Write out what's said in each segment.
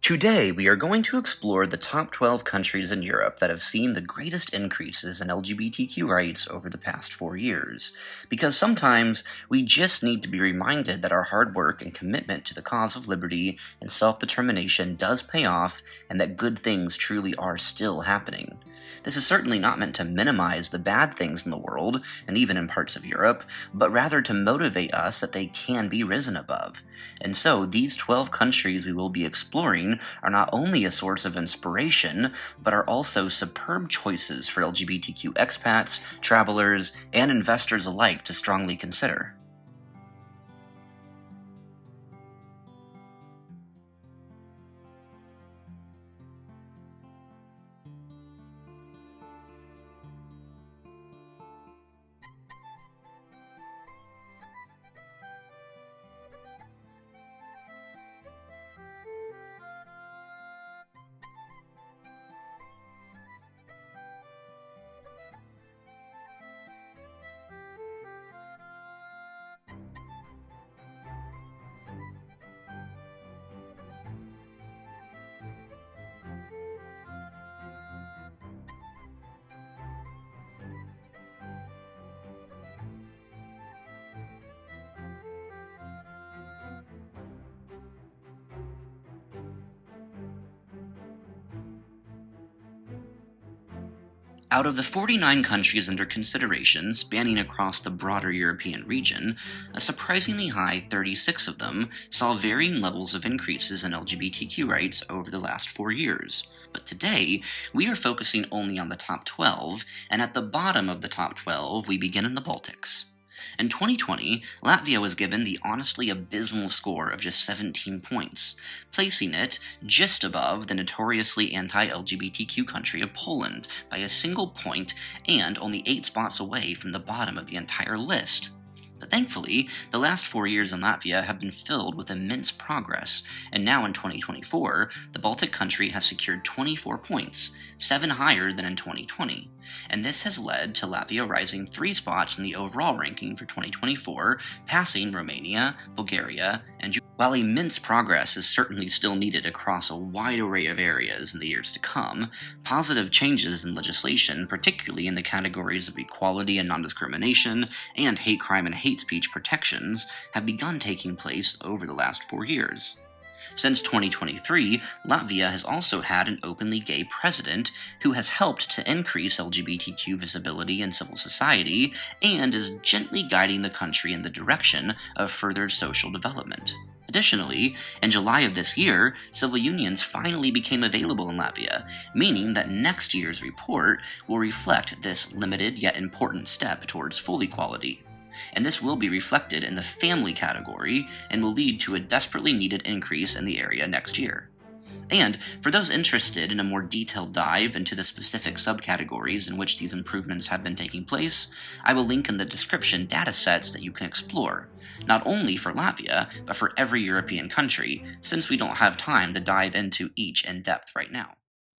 Today, we are going to explore the top 12 countries in Europe that have seen the greatest increases in LGBTQ rights over the past 4 years. Because sometimes we just need to be reminded that our hard work and commitment to the cause of liberty and self-determination does pay off, and that good things truly are still happening. This is certainly not meant to minimize the bad things in the world, and even in parts of Europe, but rather to motivate us that they can be risen above. And so, these 12 countries we will be exploring are not only a source of inspiration, but are also superb choices for LGBTQ expats, travelers, and investors alike to strongly consider. Out of the 49 countries under consideration, spanning across the broader European region, a surprisingly high 36 of them saw varying levels of increases in LGBTQ rights over the last 4 years. But today, we are focusing only on the top 12, and at the bottom of the top 12, we begin in the Baltics. In 2020, Latvia was given the honestly abysmal score of just 17 points, placing it just above the notoriously anti-LGBTQ country of Poland by a single point and only 8 spots away from the bottom of the entire list. But thankfully, the last 4 years in Latvia have been filled with immense progress, and now in 2024, the Baltic country has secured 24 points, 7 higher than in 2020, and this has led to Latvia rising 3 spots in the overall ranking for 2024, passing Romania, Bulgaria, and while immense progress is certainly still needed across a wide array of areas in the years to come, positive changes in legislation, particularly in the categories of equality and non-discrimination, and hate crime and hate speech protections, have begun taking place over the last 4 years. Since 2023, Latvia has also had an openly gay president who has helped to increase LGBTQ visibility in civil society and is gently guiding the country in the direction of further social development. Additionally, in July of this year, civil unions finally became available in Latvia, meaning that next year's report will reflect this limited yet important step towards full equality. And this will be reflected in the family category and will lead to a desperately needed increase in the area next year. And for those interested in a more detailed dive into the specific subcategories in which these improvements have been taking place, I will link in the description datasets that you can explore, not only for Latvia, but for every European country, since we don't have time to dive into each in depth right now.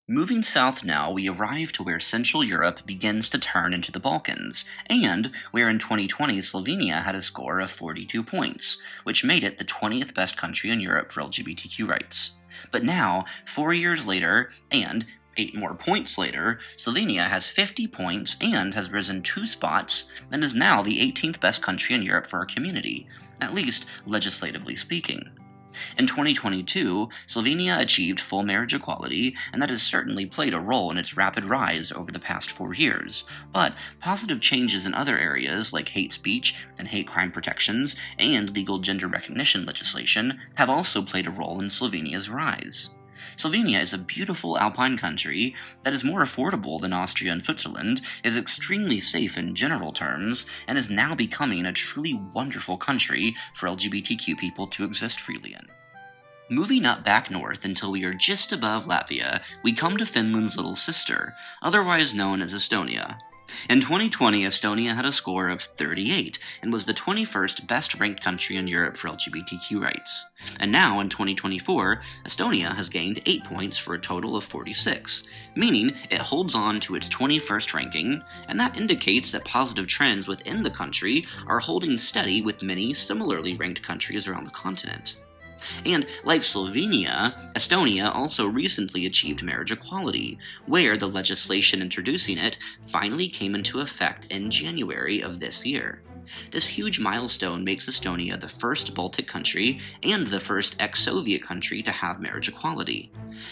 Moving south now, we arrive to where Central Europe begins to turn into the Balkans, and where in 2020 Slovenia had a score of 42 points, which made it the 20th best country in Europe for LGBTQ rights. But now, 4 years later, and 8 more points later, Slovenia has 50 points and has risen 2 spots and is now the 18th best country in Europe for our community, at least legislatively speaking. In 2022, Slovenia achieved full marriage equality, and that has certainly played a role in its rapid rise over the past 4 years. But positive changes in other areas like hate speech and hate crime protections and legal gender recognition legislation have also played a role in Slovenia's rise. Slovenia is a beautiful alpine country that is more affordable than Austria and Switzerland, is extremely safe in general terms, and is now becoming a truly wonderful country for LGBTQ people to exist freely in. Moving up back north until we are just above Latvia, we come to Finland's little sister, otherwise known as Estonia. In 2020, Estonia had a score of 38 and was the 21st best-ranked country in Europe for LGBTQ rights. And now, in 2024, Estonia has gained 8 points for a total of 46, meaning it holds on to its 21st ranking, and that indicates that positive trends within the country are holding steady with many similarly ranked countries around the continent. And like Slovenia, Estonia also recently achieved marriage equality, where the legislation introducing it finally came into effect in January of this year. This huge milestone makes Estonia the first Baltic country and the first ex-Soviet country to have marriage equality.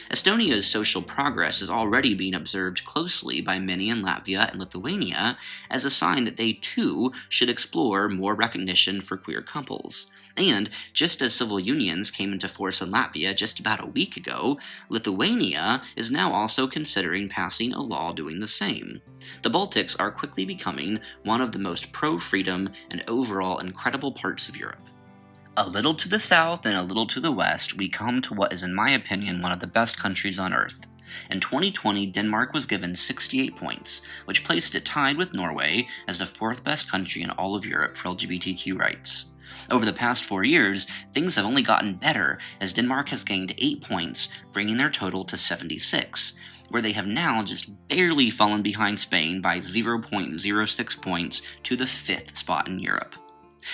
Estonia's social progress is already being observed closely by many in Latvia and Lithuania as a sign that they too should explore more recognition for queer couples. And just as civil unions came into force in Latvia just about a week ago, Lithuania is now also considering passing a law doing the same. The Baltics are quickly becoming one of the most pro-freedom and overall incredible parts of Europe. A little to the south and a little to the west, we come to what is in my opinion one of the best countries on earth. In 2020, Denmark was given 68 points, which placed it tied with Norway as the fourth best country in all of Europe for LGBTQ rights. Over the past 4 years, things have only gotten better as Denmark has gained 8 points, bringing their total to 76, where they have now just barely fallen behind Spain by 0.06 points to the 5th spot in Europe.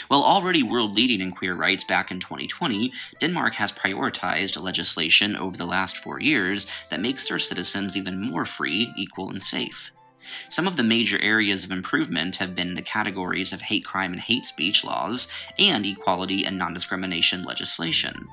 While already world-leading in queer rights back in 2020, Denmark has prioritized legislation over the last 4 years that makes their citizens even more free, equal, and safe. Some of the major areas of improvement have been the categories of hate crime and hate speech laws, and equality and non-discrimination legislation.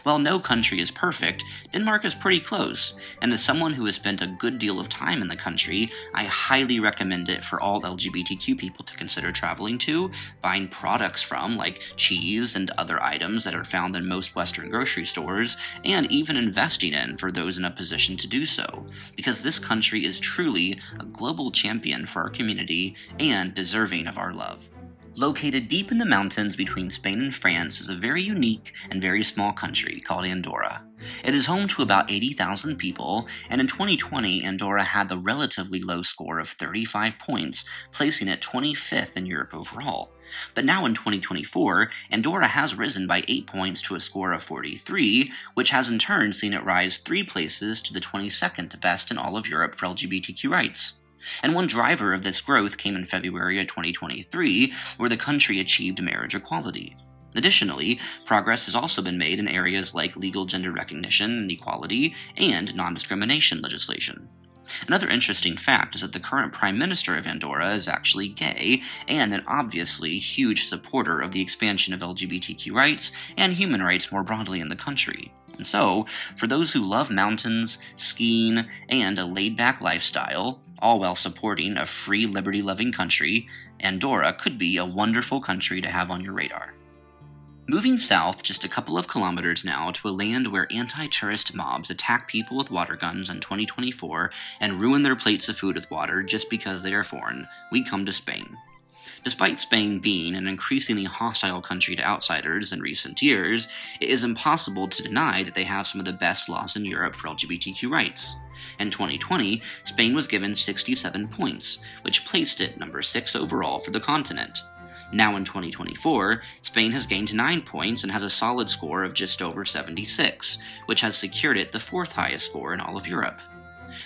While no country is perfect, Denmark is pretty close, and as someone who has spent a good deal of time in the country, I highly recommend it for all LGBTQ people to consider traveling to, buying products from, like cheese and other items that are found in most Western grocery stores, and even investing in for those in a position to do so, because this country is truly a global champion for our community and deserving of our love. Located deep in the mountains between Spain and France is a very unique and very small country called Andorra. It is home to about 80,000 people, and in 2020 Andorra had the relatively low score of 35 points, placing it 25th in Europe overall. But now in 2024, Andorra has risen by 8 points to a score of 43, which has in turn seen it rise 3 places to the 22nd best in all of Europe for LGBTQ rights. And one driver of this growth came in February of 2023, where the country achieved marriage equality. Additionally, progress has also been made in areas like legal gender recognition and equality and non-discrimination legislation. Another interesting fact is that the current Prime Minister of Andorra is actually gay and an obviously huge supporter of the expansion of LGBTQ rights and human rights more broadly in the country. And so, for those who love mountains, skiing, and a laid-back lifestyle, all while supporting a free, liberty-loving country, Andorra could be a wonderful country to have on your radar. Moving south just a couple of kilometers now to a land where anti-tourist mobs attack people with water guns in 2024 and ruin their plates of food with water just because they are foreign, we come to Spain. Despite Spain being an increasingly hostile country to outsiders in recent years, it is impossible to deny that they have some of the best laws in Europe for LGBTQ rights. In 2020, Spain was given 67 points, which placed it number 6 overall for the continent. Now in 2024, Spain has gained 9 points and has a solid score of just over 76, which has secured it the 4th highest score in all of Europe.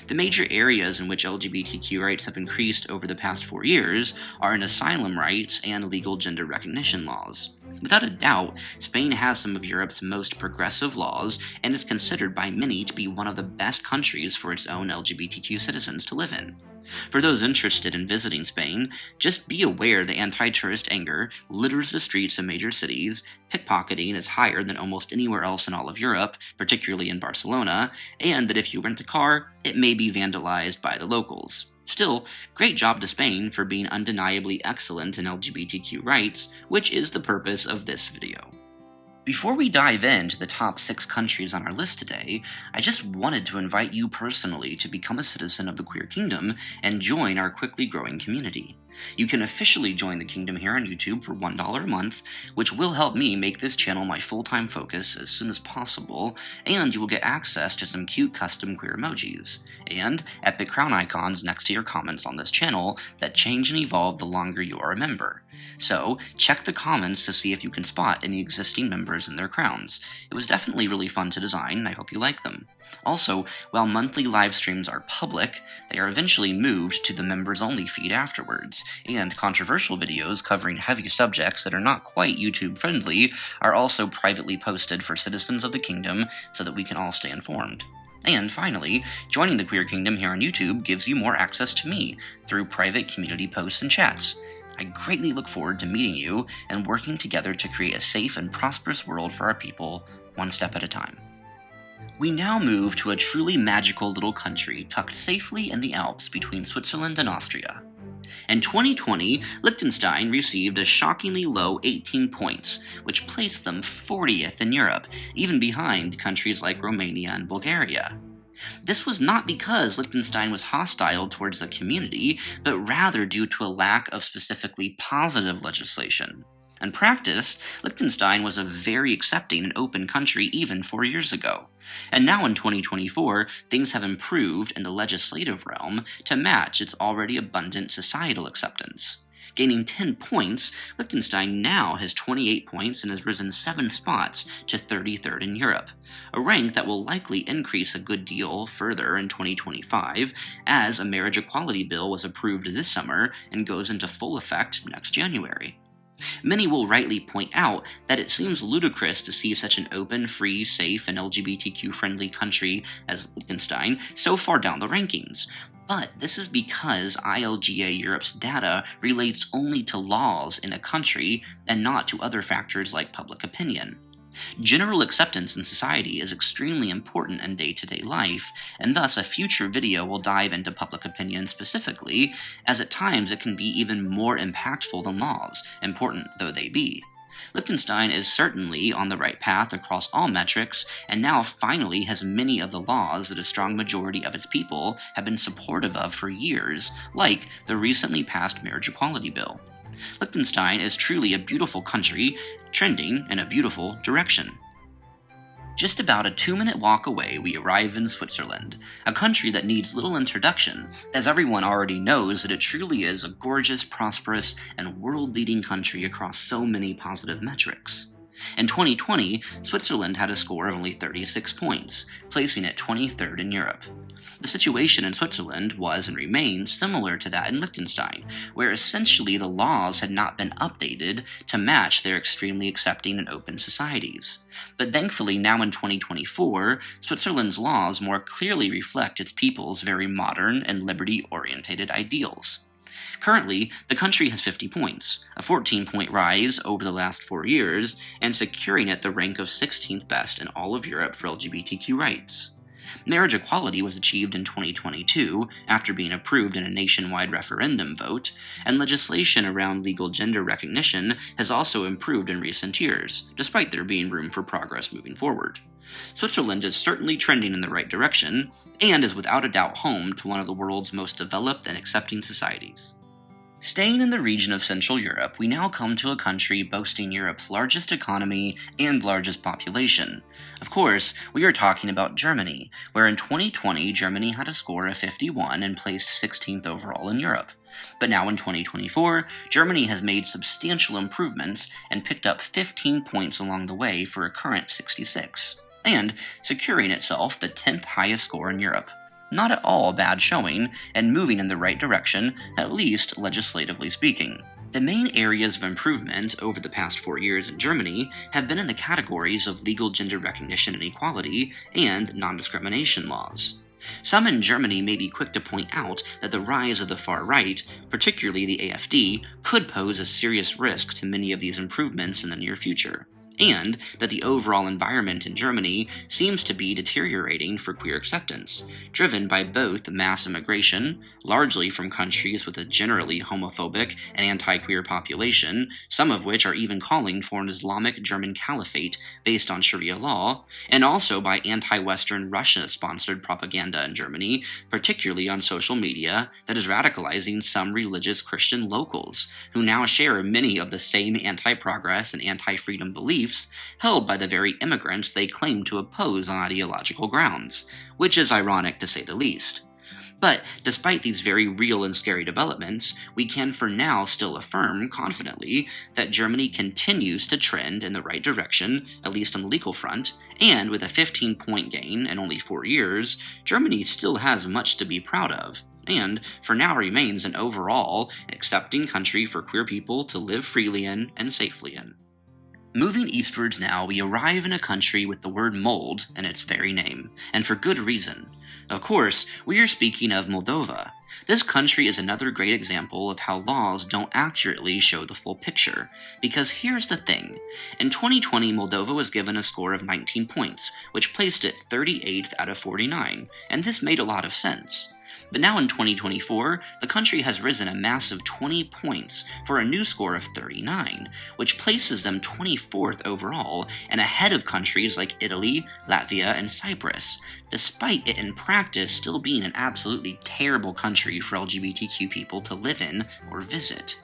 The major areas in which LGBTQ rights have increased over the past 4 years are in asylum rights and legal gender recognition laws. Without a doubt, Spain has some of Europe's most progressive laws and is considered by many to be one of the best countries for its own LGBTQ citizens to live in. For those interested in visiting Spain, just be aware that anti-tourist anger litters the streets of major cities, pickpocketing is higher than almost anywhere else in all of Europe, particularly in Barcelona, and that if you rent a car, it may be vandalized by the locals. Still, great job to Spain for being undeniably excellent in LGBTQ rights, which is the purpose of this video. Before we dive into the top 6 countries on our list today, I just wanted to invite you personally to become a citizen of the Queer Kingdom and join our quickly growing community. You can officially join the kingdom here on YouTube for $1 a month, which will help me make this channel my full-time focus as soon as possible, and you will get access to some cute custom queer emojis, and epic crown icons next to your comments on this channel that change and evolve the longer you are a member. So, check the comments to see if you can spot any existing members and their crowns. It was definitely really fun to design, and I hope you like them. Also, while monthly live streams are public, they are eventually moved to the members-only feed afterwards, debates, and controversial videos covering heavy subjects that are not quite YouTube friendly are also privately posted for citizens of the kingdom so that we can all stay informed. And finally, joining the Queer Kingdom here on YouTube gives you more access to me through private community posts and chats. I greatly look forward to meeting you and working together to create a safe and prosperous world for our people, one step at a time. We now move to a truly magical little country tucked safely in the Alps between Switzerland and Austria. In 2020, Liechtenstein received a shockingly low 18 points, which placed them 40th in Europe, even behind countries like Romania and Bulgaria. This was not because Liechtenstein was hostile towards the community, but rather due to a lack of specifically positive legislation. In practice, Liechtenstein was a very accepting and open country even 4 years ago. And now in 2024, things have improved in the legislative realm to match its already abundant societal acceptance. Gaining 10 points, Liechtenstein now has 28 points and has risen 7 spots to 33rd in Europe, a rank that will likely increase a good deal further in 2025, as a marriage equality bill was approved this summer and goes into full effect next January. Many will rightly point out that it seems ludicrous to see such an open, free, safe, and LGBTQ-friendly country as Liechtenstein so far down the rankings. But this is because ILGA Europe's data relates only to laws in a country and not to other factors like public opinion. General acceptance in society is extremely important in day-to-day life, and thus a future video will dive into public opinion specifically, as at times it can be even more impactful than laws, important though they be. Liechtenstein is certainly on the right path across all metrics, and now finally has many of the laws that a strong majority of its people have been supportive of for years, like the recently passed marriage equality bill. Liechtenstein is truly a beautiful country, trending in a beautiful direction. Just about a 2-minute walk away, we arrive in Switzerland, a country that needs little introduction, as everyone already knows that it truly is a gorgeous, prosperous, and world-leading country across so many positive metrics. In 2020, Switzerland had a score of only 36 points, placing it 23rd in Europe. The situation in Switzerland was and remains similar to that in Liechtenstein, where essentially the laws had not been updated to match their extremely accepting and open societies. But thankfully now in 2024, Switzerland's laws more clearly reflect its people's very modern and liberty-oriented ideals. Currently, the country has 50 points, a 14-point rise over the last 4 years, and securing it the rank of 16th best in all of Europe for LGBTQ rights. Marriage equality was achieved in 2022 after being approved in a nationwide referendum vote, and legislation around legal gender recognition has also improved in recent years, despite there being room for progress moving forward. Switzerland is certainly trending in the right direction, and is without a doubt home to one of the world's most developed and accepting societies. Staying in the region of Central Europe, we now come to a country boasting Europe's largest economy and largest population. Of course, we are talking about Germany, where in 2020 Germany had a score of 51 and placed 16th overall in Europe. But now in 2024, Germany has made substantial improvements and picked up 15 points along the way for a current 66, and securing itself the 10th highest score in Europe. Not at all a bad showing, and moving in the right direction, at least legislatively speaking. The main areas of improvement over the past 4 years in Germany have been in the categories of legal gender recognition and equality and non-discrimination laws. Some in Germany may be quick to point out that the rise of the far right, particularly the AfD, could pose a serious risk to many of these improvements in the near future, and that the overall environment in Germany seems to be deteriorating for queer acceptance, driven by both mass immigration, largely from countries with a generally homophobic and anti-queer population, some of which are even calling for an Islamic German caliphate based on Sharia law, and also by anti-Western Russia-sponsored propaganda in Germany, particularly on social media, that is radicalizing some religious Christian locals, who now share many of the same anti-progress and anti-freedom beliefs held by the very immigrants they claim to oppose on ideological grounds, which is ironic to say the least. But despite these very real and scary developments, we can for now still affirm confidently that Germany continues to trend in the right direction, at least on the legal front, and with a 15-point gain in only 4 years, Germany still has much to be proud of. and for now remains an overall accepting country for queer people to live freely in and safely in. Moving eastwards now, we arrive in a country with the word mold in its very name, and for good reason. Of course, we are speaking of Moldova. This country is another great example of how laws don't accurately show the full picture, because here's the thing. In 2020, Moldova was given a score of 19 points, which placed it 38th out of 49, and this made a lot of sense. But now in 2024, the country has risen a massive 20 points for a new score of 39, which places them 24th overall and ahead of countries like Italy, Latvia, and Cyprus, despite it in practice still being an absolutely terrible country for LGBTQ people to live in or visit.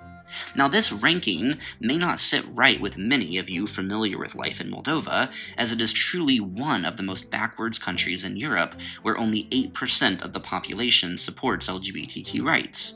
Now, this ranking may not sit right with many of you familiar with life in Moldova, as it is truly one of the most backwards countries in Europe, where only 8% of the population supports LGBTQ rights.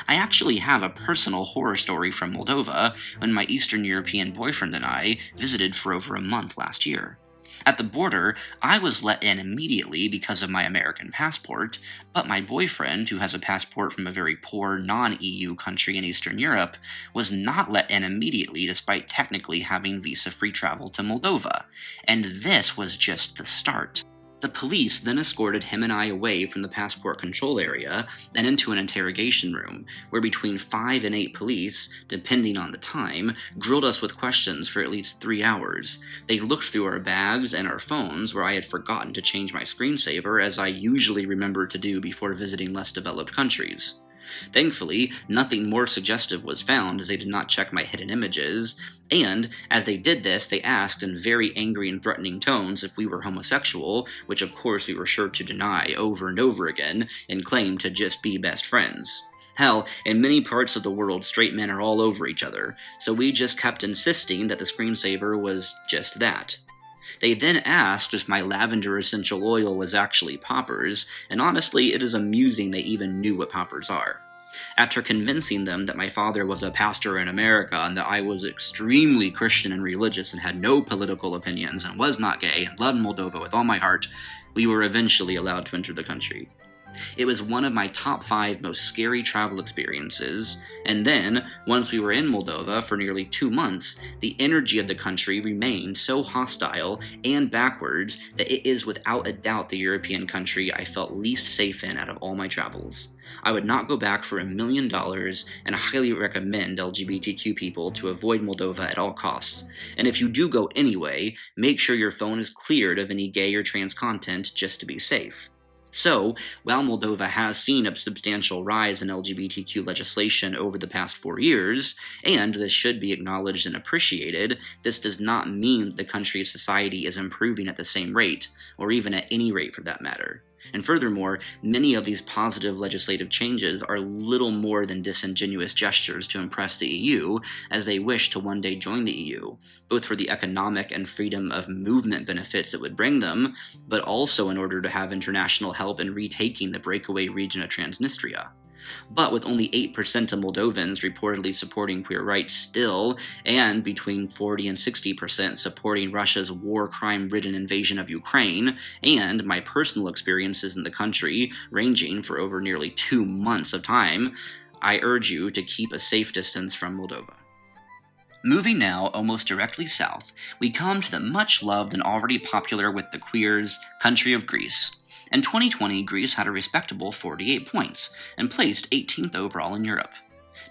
I actually have a personal horror story from Moldova when my Eastern European boyfriend and I visited for over a month last year. At the border, I was let in immediately because of my American passport, but my boyfriend, who has a passport from a very poor non-EU country in Eastern Europe, was not let in immediately despite technically having visa-free travel to Moldova, and this was just the start. The police then escorted him and I away from the passport control area and into an interrogation room, where between 5 and 8 police, depending on the time, grilled us with questions for at least 3 hours. They looked through our bags and our phones, where I had forgotten to change my screensaver, as I usually remember to do before visiting less developed countries. Thankfully, nothing more suggestive was found, as they did not check my hidden images, and as they did this, they asked in very angry and threatening tones if we were homosexual, which of course we were sure to deny over and over again, and claim to just be best friends. Hell, in many parts of the world, straight men are all over each other, so we just kept insisting that the screensaver was just that. They then asked if my lavender essential oil was actually poppers, and honestly, it is amusing they even knew what poppers are. After convincing them that my father was a pastor in America and that I was extremely Christian and religious and had no political opinions and was not gay and loved Moldova with all my heart, we were eventually allowed to enter the country. It was one of my top 5 most scary travel experiences, and then, once we were in Moldova for nearly 2 months, the energy of the country remained so hostile and backwards that it is without a doubt the European country I felt least safe in out of all my travels. I would not go back for $1 million, and highly recommend LGBTQ people to avoid Moldova at all costs. And if you do go anyway, make sure your phone is cleared of any gay or trans content just to be safe. So, while Moldova has seen a substantial rise in LGBTQ legislation over the past 4 years, and this should be acknowledged and appreciated, this does not mean that the country's society is improving at the same rate, or even at any rate for that matter. And furthermore, many of these positive legislative changes are little more than disingenuous gestures to impress the EU, as they wish to one day join the EU, both for the economic and freedom of movement benefits it would bring them, but also in order to have international help in retaking the breakaway region of Transnistria. But with only 8% of Moldovans reportedly supporting queer rights still, and between 40 and 60% supporting Russia's war crime-ridden invasion of Ukraine, and my personal experiences in the country ranging for over nearly 2 months of time, I urge you to keep a safe distance from Moldova. Moving now almost directly south, we come to the much-loved and already popular with the queers country of Greece. In 2020, Greece had a respectable 48 points, and placed 18th overall in Europe.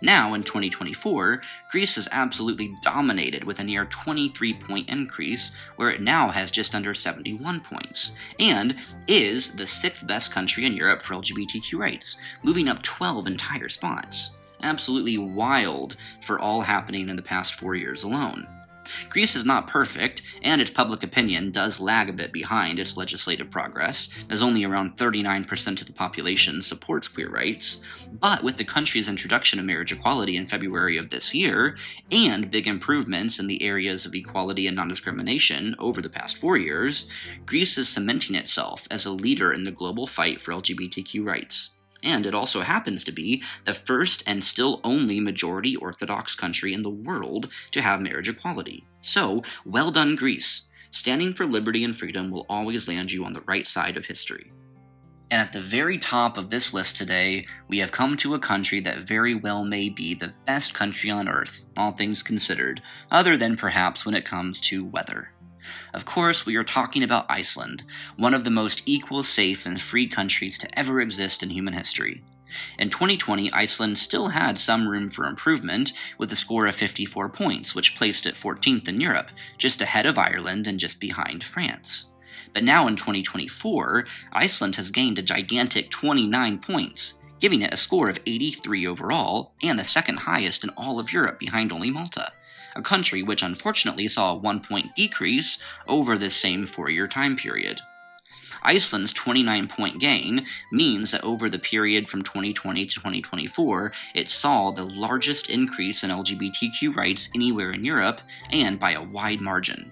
Now, in 2024, Greece is absolutely dominated with a near 23-point increase, where it now has just under 71 points, and is the 6th best country in Europe for LGBTQ rights, moving up 12 entire spots. Absolutely wild for all happening in the past 4 years alone. Greece is not perfect, and its public opinion does lag a bit behind its legislative progress, as only around 39% of the population supports queer rights, but with the country's introduction of marriage equality in February of this year, and big improvements in the areas of equality and non-discrimination over the past 4 years, Greece is cementing itself as a leader in the global fight for LGBTQ rights. And it also happens to be the first and still only majority Orthodox country in the world to have marriage equality. So, well done, Greece. Standing for liberty and freedom will always land you on the right side of history. And at the very top of this list today, we have come to a country that very well may be the best country on earth, all things considered, other than perhaps when it comes to weather. Of course, we are talking about Iceland, one of the most equal, safe, and free countries to ever exist in human history. In 2020, Iceland still had some room for improvement, with a score of 54 points, which placed it 14th in Europe, just ahead of Ireland and just behind France. But now in 2024, Iceland has gained a gigantic 29 points, giving it a score of 83 overall, and the second highest in all of Europe behind only Malta, a country which unfortunately saw a 1-point decrease over this same 4-year time period. Iceland's 29-point gain means that over the period from 2020 to 2024, it saw the largest increase in LGBTQ rights anywhere in Europe, and by a wide margin,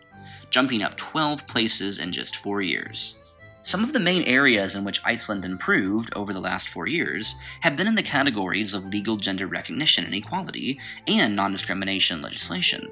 jumping up 12 places in just 4 years. Some of the main areas in which Iceland improved over the last 4 years have been in the categories of legal gender recognition and equality and non-discrimination legislation.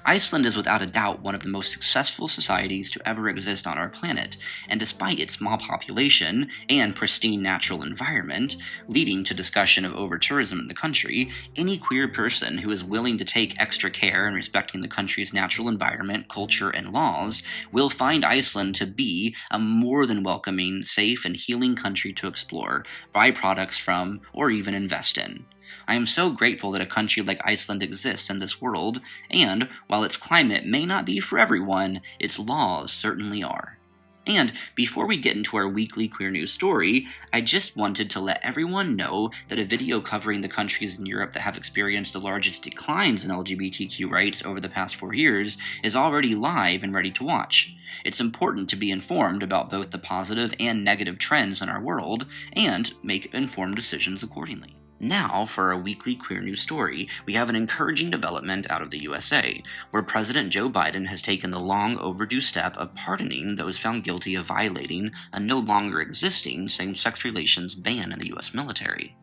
Iceland is without a doubt one of the most successful societies to ever exist on our planet, and despite its small population and pristine natural environment, leading to discussion of over-tourism in the country, any queer person who is willing to take extra care in respecting the country's natural environment, culture, and laws will find Iceland to be a more than welcoming, safe, and healing country to explore, buy products from, or even invest in. I am so grateful that a country like Iceland exists in this world, and while its climate may not be for everyone, its laws certainly are. And before we get into our weekly queer news story, I just wanted to let everyone know that a video covering the countries in Europe that have experienced the largest declines in LGBTQ rights over the past 4 years is already live and ready to watch. It's important to be informed about both the positive and negative trends in our world, and make informed decisions accordingly. Now, for a weekly queer news story, we have an encouraging development out of the USA, where President Joe Biden has taken the long overdue step of pardoning those found guilty of violating a no longer existing same-sex relations ban in the US military.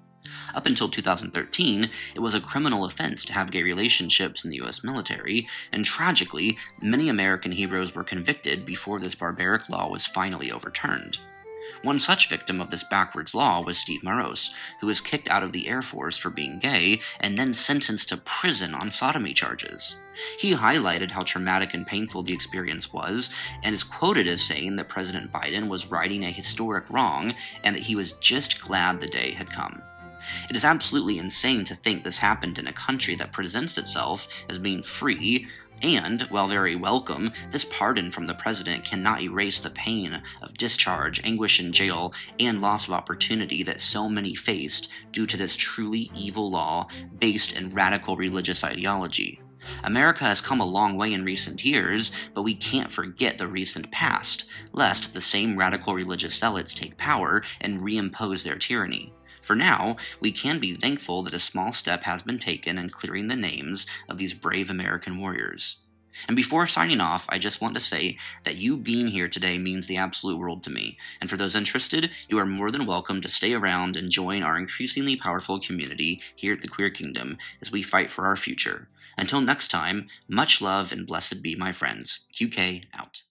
Up until 2013, it was a criminal offense to have gay relationships in the US military, and tragically, many American heroes were convicted before this barbaric law was finally overturned. One such victim of this backwards law was Steve Morose, who was kicked out of the Air Force for being gay and then sentenced to prison on sodomy charges. He highlighted how traumatic and painful the experience was, and is quoted as saying that President Biden was righting a historic wrong and that he was just glad the day had come. It is absolutely insane to think this happened in a country that presents itself as being free, and, while very welcome, this pardon from the president cannot erase the pain of discharge, anguish in jail, and loss of opportunity that so many faced due to this truly evil law based in radical religious ideology. America has come a long way in recent years, but we can't forget the recent past, lest the same radical religious zealots take power and reimpose their tyranny. For now, we can be thankful that a small step has been taken in clearing the names of these brave American warriors. And before signing off, I just want to say that you being here today means the absolute world to me, and for those interested, you are more than welcome to stay around and join our increasingly powerful community here at the Queer Kingdom as we fight for our future. Until next time, much love and blessed be my friends. QK out.